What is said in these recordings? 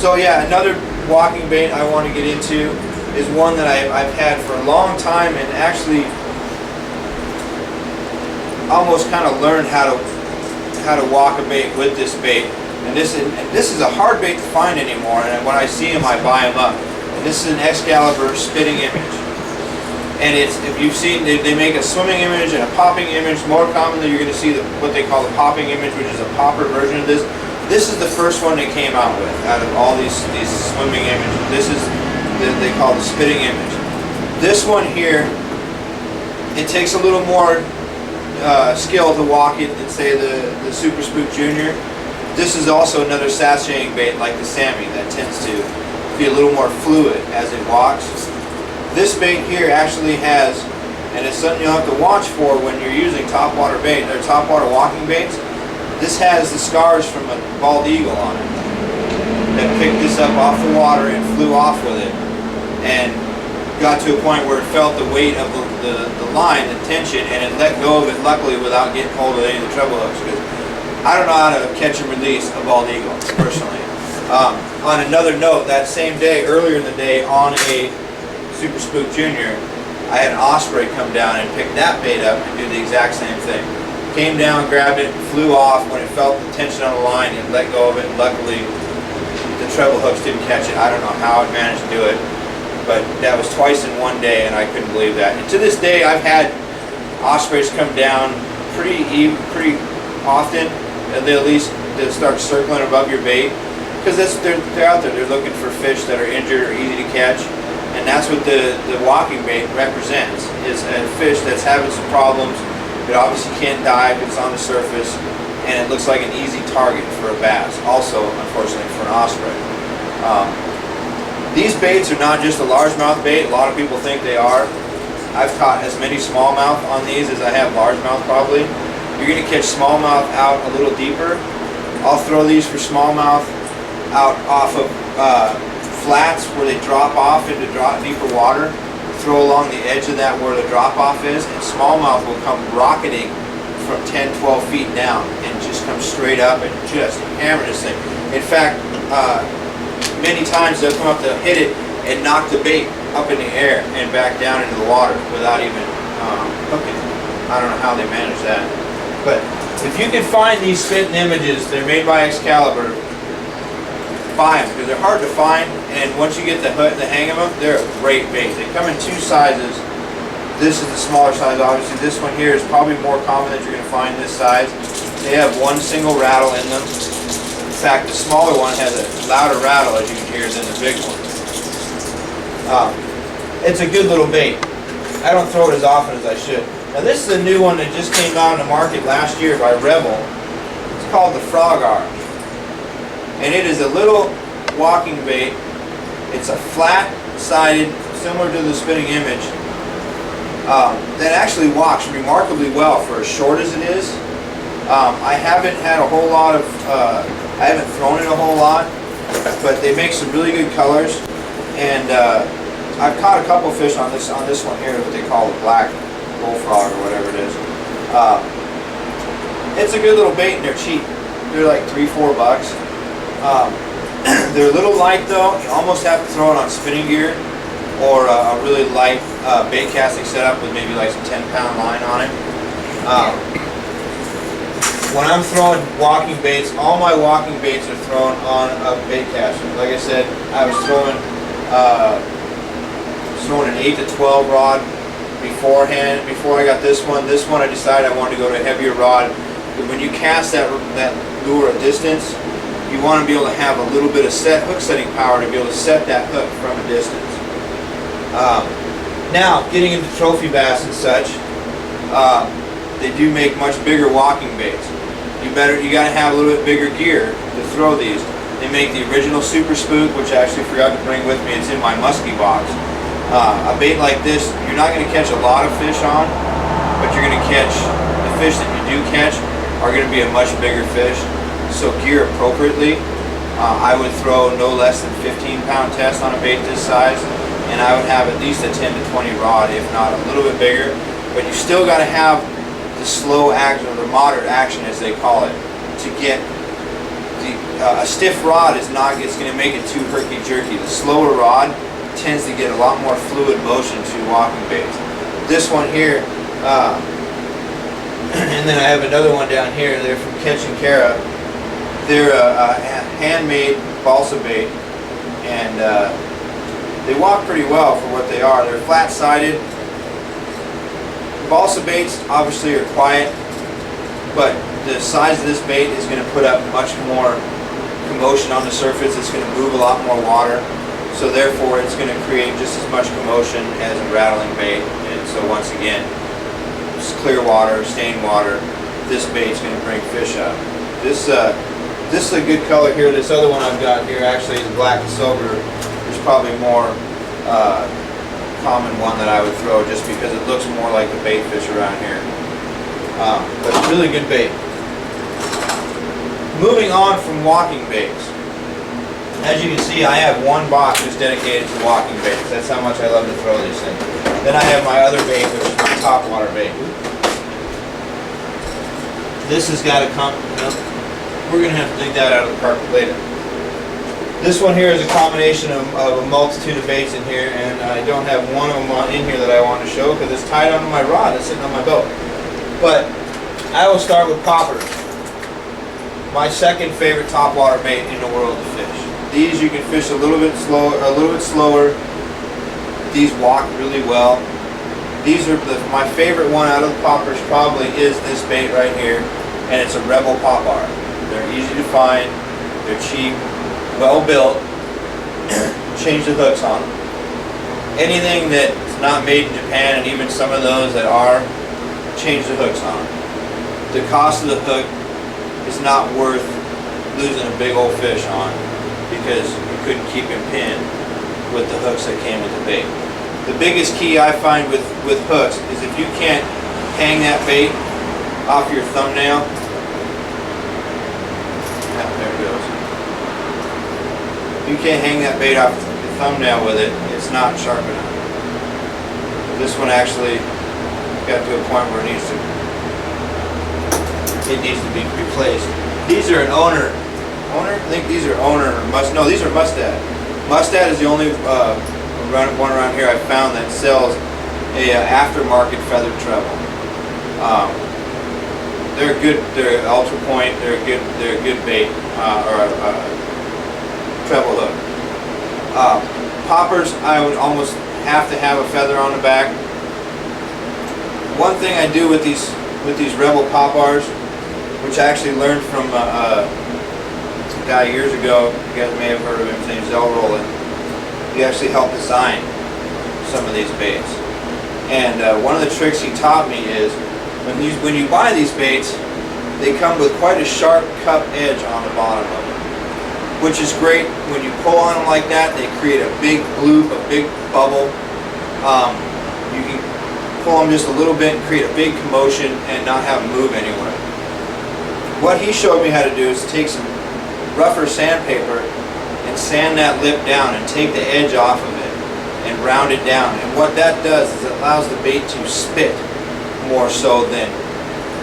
So yeah, another walking bait I want to get into is one that I've had for a long time, and actually almost kind of learned how to walk a bait with this bait. And this is a hard bait to find anymore, and when I see them I buy them up. And this is an Excalibur spitting image. And it's, if you've seen, they make a swimming image and a popping image. More commonly you're going to see what they call the popping image, which is a popper version of this. This is the first one they came out with out of all these swimming images. This is they call the spitting image. This one here, it takes a little more skill to walk it than say the Super Spook Junior. This is also another sashaying bait like the Sammy that tends to be a little more fluid as it walks. This bait here actually has, and it's something you'll have to watch for when you're using topwater bait, or topwater walking baits. This has the scars from a bald eagle on it that picked this up off the water and flew off with it, and got to a point where it felt the weight of the line, the tension, and it let go of it, luckily, without getting hold of any of the treble hooks, because I don't know how to catch and release a bald eagle, personally. On another note, that same day, earlier in the day, on a Super Spook Junior, I had an Osprey come down and pick that bait up and do the exact same thing. Came down, grabbed it, flew off. When it felt the tension on the line, it let go of it, and luckily the treble hooks didn't catch it. I don't know how it managed to do it, but that was twice in one day, and I couldn't believe that. And to this day, I've had Ospreys come down pretty often. They'll start circling above your bait, because they're out there. They're looking for fish that are injured or easy to catch, and that's what the walking bait represents, is a fish that's having some problems. It obviously can't dive, it's on the surface, and it looks like an easy target for a bass. Also, unfortunately, for an osprey. These baits are not just a largemouth bait. A lot of people think they are. I've caught as many smallmouth on these as I have largemouth, probably. You're going to catch smallmouth out a little deeper. I'll throw these for smallmouth out off of flats where they drop off into deeper water. Throw along the edge of that where the drop off is, and smallmouth will come rocketing from 10-12 feet down and just come straight up and just hammer this thing. In fact, many times they'll come up to hit it and knock the bait up in the air and back down into the water without even hooking it. I don't know how they manage that. But if you can find these spitting images, they're made by Excalibur, buy them, because they're hard to find, and once you get the hang of them, they're a great bait. They come in two sizes. This is the smaller size, obviously. This one here is probably more common that you're going to find this size. They have one single rattle in them. In fact, the smaller one has a louder rattle, as you can hear, than the big one. It's a good little bait. I don't throw it as often as I should. Now this is a new one that just came out in the market last year by Rebel. It's called the Frog Arch. And it is a little walking bait. It's a flat-sided, similar to the spitting image, that actually walks remarkably well for as short as it is. I haven't had a whole lot of, I haven't thrown it a whole lot, but they make some really good colors. And I've caught a couple fish on this one here, what they call the black bullfrog or whatever it is. It's a good little bait, and they're cheap. They're like $3-4 bucks. They're a little light though. You almost have to throw it on spinning gear or a really light bait casting setup with maybe like some 10-pound line on it. When I'm throwing walking baits, all my walking baits are thrown on a bait caster. Like I said, I was throwing an 8 to 12 rod beforehand. Before I got this one I decided I wanted to go to a heavier rod. But when you cast that lure a distance, you want to be able to have a little bit of hook setting power to be able to set that hook from a distance. Now, getting into trophy bass and such, they do make much bigger walking baits. You got to have a little bit bigger gear to throw these. They make the original Super Spook, which I actually forgot to bring with me. It's in my muskie box. A bait like this, you're not going to catch a lot of fish on, but you're going to catch, the fish that you do catch are going to be a much bigger fish. So gear appropriately. I would throw no less than 15-pound test on a bait this size, and I would have at least a 10 to 20 rod, if not a little bit bigger. But you still got to have the slow action, or the moderate action as they call it, to get a stiff rod is going to make it too herky-jerky. The slower rod tends to get a lot more fluid motion to walking baits. This one here, and then I have another one down here. They're from Catch and Cara. They're a handmade balsa bait, and they walk pretty well for what they are. They're flat-sided. Balsa baits obviously are quiet, but the size of this bait is going to put up much more commotion on the surface. It's going to move a lot more water, so therefore it's going to create just as much commotion as a rattling bait. And so once again, it's clear water, stained water, this bait's going to bring fish up. This is a good color here. This other one I've got here actually is black and silver. There's probably more common one that I would throw just because it looks more like the bait fish around here. But it's really good bait. Moving on from walking baits. As you can see, I have one box just dedicated to walking baits. That's how much I love to throw these things. Then I have my other bait, which is my topwater bait. This has got to come, we're going to have to dig that out of the carpet later. This one here is a combination of a multitude of baits in here, and I don't have one of them in here that I want to show because it's tied onto my rod. It's sitting on my boat. But I will start with poppers. My second favorite topwater bait in the world to fish. These you can fish a little bit slower. These walk really well. These are my favorite one out of the poppers. Probably is this bait right here, and it's a Rebel popper. They're easy to find. They're cheap, well built. Change the hooks on them. Anything that's not made in Japan, and even some of those that are, change the hooks on them. The cost of the hook is not worth losing a big old fish on because you couldn't keep him pinned with the hooks that came with the bait. The biggest key I find with hooks is if you can't hang that bait off your thumbnail. There it goes. If you can't hang that bait off your thumbnail with it, it's not sharp enough. This one actually got to a point where it needs to be replaced. These are an owner. I think these are owner or no, these are Mustad. Mustad is the only one around here I've found that sells a aftermarket feathered treble. They're good. They're ultra point. They're a good bait or a treble hook. Poppers, I would almost have to have a feather on the back. One thing I do with these Rebel poppers, which I actually learned from a guy years ago. You guys may have heard of him. His name's Zell Roland. He actually helped design some of these baits. And one of the tricks he taught me is when you buy these baits, they come with quite a sharp cup edge on the bottom of them, which is great. When you pull on them like that, they create a big bloop, a big bubble. You can pull them just a little bit and create a big commotion and not have them move anywhere. What he showed me how to do is take some rougher sandpaper and sand that lip down and take the edge off of it and round it down. And what that does is it allows the bait to spit more so than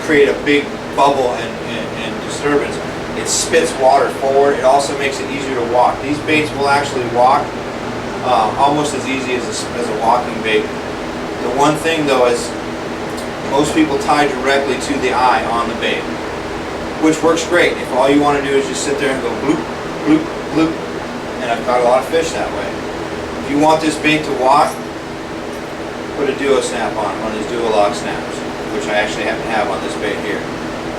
create a big bubble and disturbance. It spits water forward. It also makes it easier to walk. These baits will actually walk almost as easy as a walking bait. The one thing though is most people tie directly to the eye on the bait, which works great if all you want to do is just sit there and go bloop, bloop, bloop. And I've caught a lot of fish that way. If you want this bait to walk, put a duo snap on, one of these duo lock snaps, which I actually happen to have on this bait here.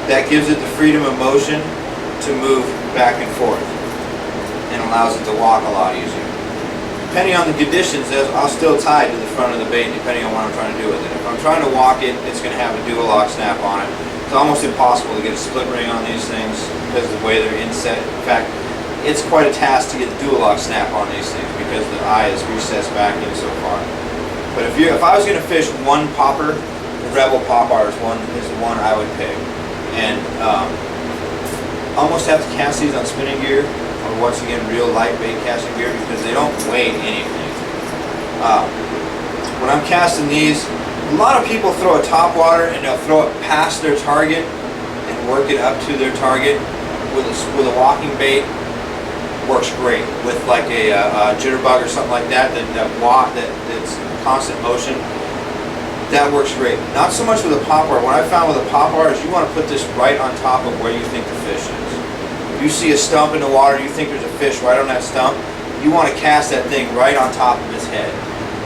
That gives it the freedom of motion to move back and forth and allows it to walk a lot easier. Depending on the conditions, I'll still tie it to the front of the bait depending on what I'm trying to do with it. If I'm trying to walk it, it's going to have a duo lock snap on it. It's almost impossible to get a split ring on these things because of the way they're inset. In fact, it's quite a task to get the dual lock snap on these things because the eye is recessed back in so far. But if I was going to fish one popper, the Rebel popper is the one I would pick. And almost have to cast these on spinning gear or once again real light bait casting gear because they don't weigh anything. When I'm casting these, a lot of people throw a topwater and they'll throw it past their target and work it up to their target, with a walking bait works great. With like a jitterbug or something like that, that's constant motion, that works great. Not so much with a pop wire. What I found with a pop wire is you want to put this right on top of where you think the fish is. If you see a stump in the water, you think there's a fish right on that stump, you want to cast that thing right on top of its head.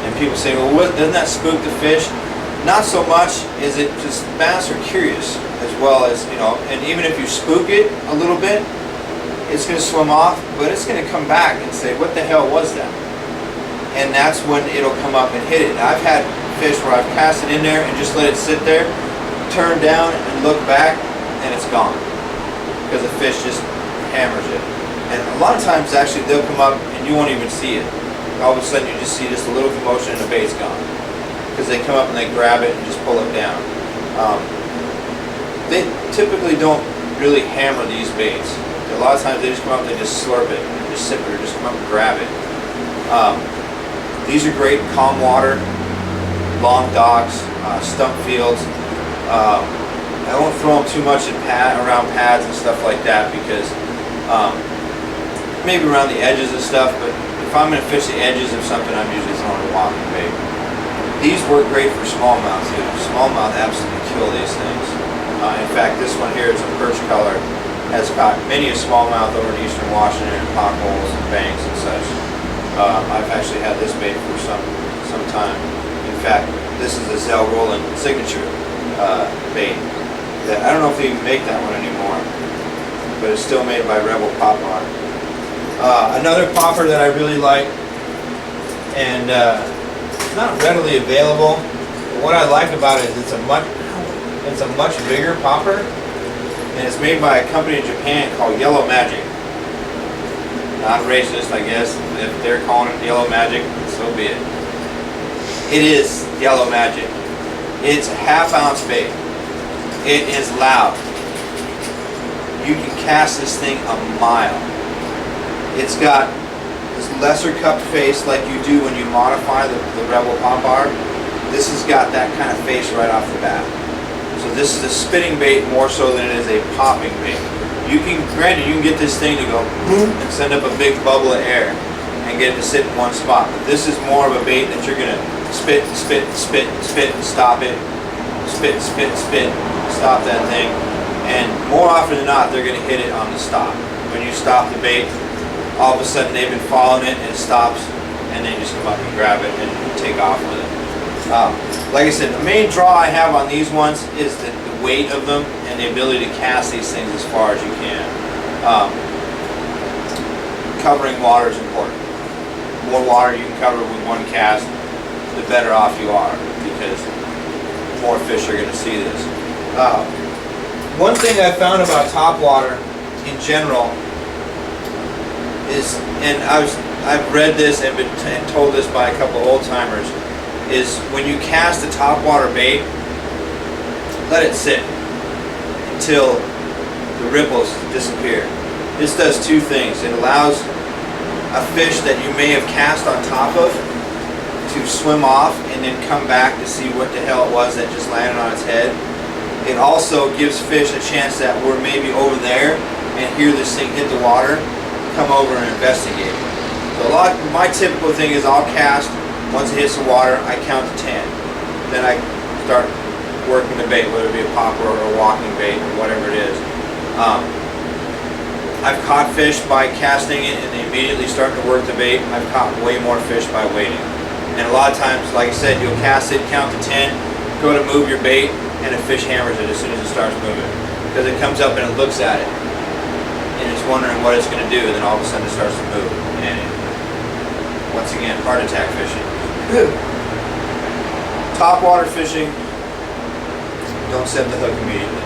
And people say, well, doesn't that spook the fish? Not so much as it just, bass are curious as well as, you know, and even if you spook it a little bit, it's going to swim off, but it's going to come back and say, what the hell was that? And that's when it'll come up and hit it. Now, I've had fish where I've cast it in there and just let it sit there, turn down and look back, and it's gone. Because the fish just hammers it. And a lot of times, actually, they'll come up and you won't even see it. All of a sudden, you just see just a little commotion and the bait's gone. Because they come up and they grab it and just pull it down. They typically don't really hammer these baits. A lot of times they just come up and they just slurp it, and just sip it, or just come up and grab it. These are great in calm water, long docks, stump fields. I won't throw them too much around pads and stuff like that because maybe around the edges and stuff, but if I'm going to fish the edges of something, I'm usually throwing a walking bait. These work great for smallmouth too. Smallmouth absolutely kill these things. In fact, this one here is a perch color. Has caught many a smallmouth over in eastern Washington and potholes and banks and such. I've actually had this bait for some time. In fact, this is a Zell Roland signature bait. That I don't know if they even make that one anymore, but it's still made by Rebel Pop Art. Another popper that I really like, and it's not readily available. But what I like about it is it's a much bigger popper, and it's made by a company in Japan called Yellow Magic. Not racist, I guess. If they're calling it Yellow Magic, so be it. It is Yellow Magic. It's a half-ounce bait. It is loud. You can cast this thing a mile. It's got this lesser cupped face like you do when you modify the Rebel Pop Art. This has got that kind of face right off the bat. So this is a spitting bait more so than it is a popping bait. Granted, you can get this thing to go boom and send up a big bubble of air and get it to sit in one spot. But this is more of a bait that you're going to spit, spit, spit, spit, stop it, spit, spit, spit, stop that thing. And more often than not, they're going to hit it on the stop. When you stop the bait, all of a sudden they've been following it and it stops, and they just come up and grab it and take off with it. Like I said, the main draw I have on these ones is the weight of them and the ability to cast these things as far as you can. Covering water is important. The more water you can cover with one cast, the better off you are, because more fish are going to see this. One thing I found about topwater in general is, and I've read this and been told this by a couple old timers, is when you cast a topwater bait, let it sit until the ripples disappear. This does two things. It allows a fish that you may have cast on top of to swim off and then come back to see what the hell it was that just landed on its head. It also gives fish a chance that we're maybe over there and hear this thing hit the water, come over and investigate. So my typical thing is I'll cast. Once it hits the water, I count to 10. Then I start working the bait, whether it be a popper or a walking bait or whatever it is. I've caught fish by casting it and they immediately start to work the bait. I've caught way more fish by waiting. And a lot of times, like I said, you'll cast it, count to 10, go to move your bait, and a fish hammers it as soon as it starts moving. Because it comes up and it looks at it. And it's wondering what it's going to do, and then all of a sudden it starts to move. And once again, heart attack fishing. Topwater fishing, don't set the hook immediately.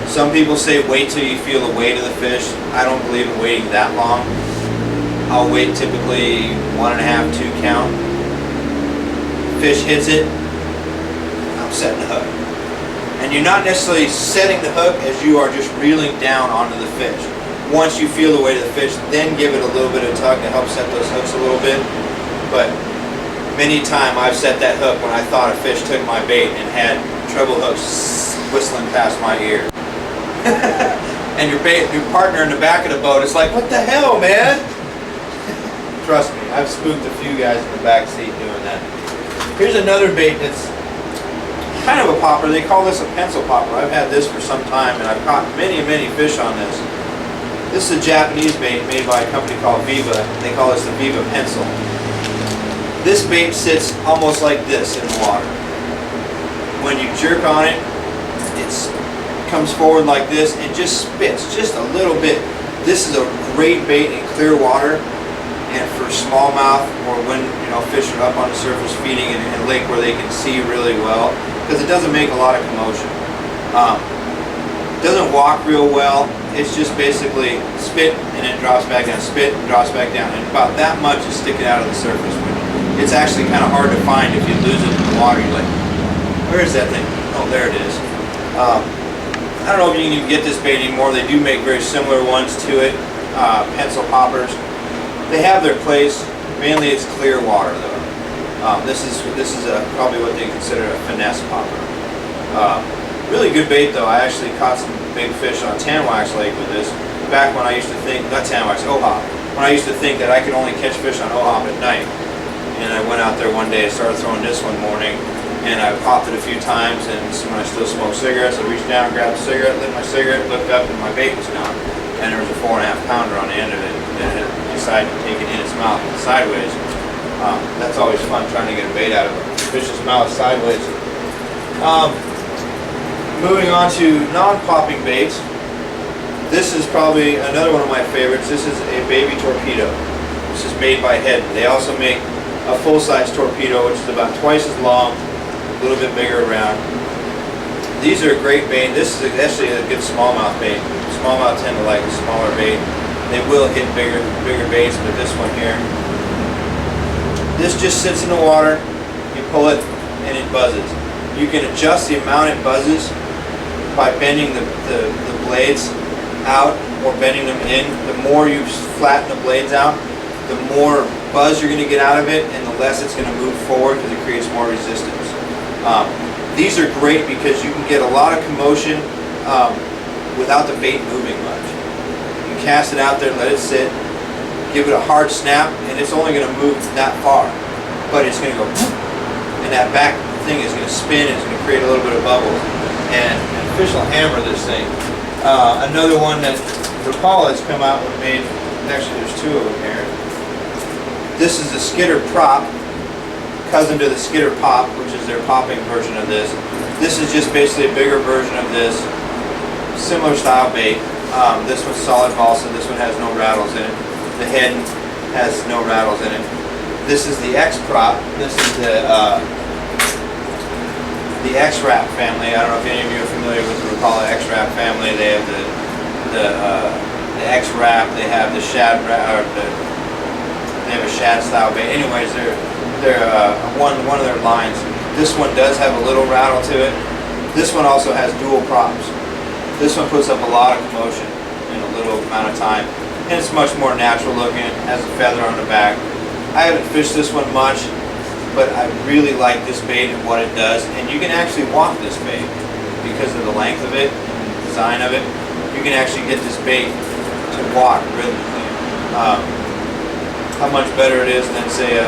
Some people say wait till you feel the weight of the fish. I don't believe in waiting that long. I'll wait typically 1.5, 2 count. Fish hits it, I'm setting the hook. And you're not necessarily setting the hook as you are just reeling down onto the fish. Once you feel the weight of the fish, then give it a little bit of tug to help set those hooks a little bit. But many times I've set that hook when I thought a fish took my bait and had treble hooks whistling past my ear. and your partner in the back of the boat is like, what the hell, man? Trust me, I've spooked a few guys in the back seat doing that. Here's another bait that's kind of a popper. They call this a pencil popper. I've had this for some time, and I've caught many fish on this. This is a Japanese bait made by a company called Viva. They call this the Viva Pencil. This bait sits almost like this in the water. When you jerk on it, it comes forward like this and just spits just a little bit. This is a great bait in clear water and for smallmouth, or when fish are up on the surface feeding in a lake where they can see really well, because it doesn't make a lot of commotion. Doesn't walk real well. It's just basically spit and it drops back down, spit and drops back down, and about that much is sticking out of the surface. It's actually kind of hard to find if you lose it in the water. You're like, where is that thing? Oh, there it is. I don't know if you can even get this bait anymore. They do make very similar ones to it, pencil poppers. They have their place. Mainly it's clear water though. This is probably what they consider a finesse popper. Really good bait though. I actually caught some big fish on Tanwax Lake with this. Back when I used to think, not Tanwax, Ohop. When I used to think that I could only catch fish on Ohop at night. And I went out there one day and started throwing this one morning. And I popped it a few times, and when I still smoked cigarettes, I reached down, grabbed a cigarette, lit my cigarette, looked up, and my bait was gone. And there was a 4.5 pounder on the end of it that had decided to take it in its mouth sideways. That's always fun, trying to get a bait out of a fish's mouth sideways. Moving on to non-popping baits. This is probably another one of my favorites. This is a baby torpedo. This is made by Head. They also make a full-size torpedo, which is about twice as long, a little bit bigger around. These are a great bait. This is actually a good smallmouth bait. Smallmouth tend to like a smaller bait. They will hit bigger baits, but this one here, this just sits in the water. You pull it, and it buzzes. You can adjust the amount it buzzes by bending the blades out or bending them in. The more you flatten the blades out, the more buzz you're going to get out of it, and the less it's going to move forward because it creates more resistance. These are great because you can get a lot of commotion without the bait moving much. You cast it out there, let it sit, give it a hard snap, and it's only going to move that far. But it's going to go, and that back thing is going to spin, it's going to create a little bit of bubbles. And fish will hammer this thing. Another one that Rapala has come out with made, actually there's two of them here. This is the Skidder Prop, cousin to the Skidder Pop, which is their popping version of this. This is just basically a bigger version of this, similar style bait. This one's solid balsa, this one has no rattles in it. The head has no rattles in it. This is the X Prop. This is the X-Wrap family. I don't know if any of you are familiar with the Rapala X-Wrap family. They have the X-Wrap. They have the shad wrap. They have a shad style bait. Anyways, they're one of their lines. This one does have a little rattle to it. This one also has dual props. This one puts up a lot of commotion in a little amount of time, and it's much more natural looking. It has a feather on the back. I haven't fished this one much, but I really like this bait and what it does. And you can actually walk this bait because of the length of it and the design of it. You can actually get this bait to walk really clean. How much better it is than, say,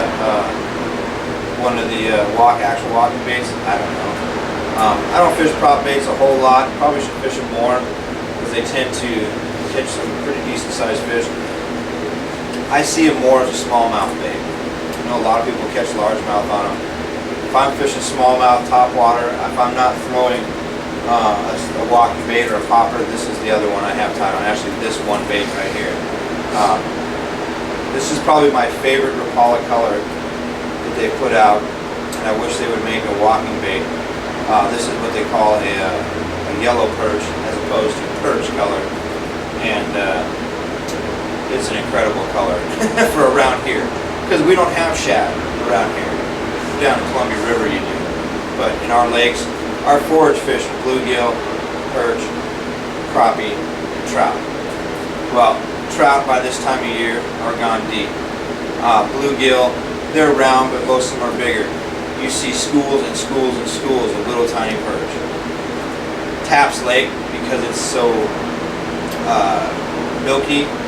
one of the actual walking baits, I don't know. I don't fish prop baits a whole lot. Probably should fish them more because they tend to catch some pretty decent sized fish. I see them more as a smallmouth bait. I know a lot of people catch largemouth on them. If I'm fishing smallmouth, topwater, if I'm not throwing a walking bait or a popper, this is the other one I have tied on. Actually, this one bait right here. This is probably my favorite Rapala color that they put out, and I wish they would make a walking bait. This is what they call a yellow perch as opposed to perch color, and it's an incredible color for around here, because we don't have shad around here. Down the Columbia River you do, but in our lakes, our forage fish are bluegill, perch, crappie, and trout. Well, trout by this time of year are gone deep. Bluegill, they're round, but most of them are bigger. You see schools and schools and schools of little tiny perch. Taps Lake, because it's so milky.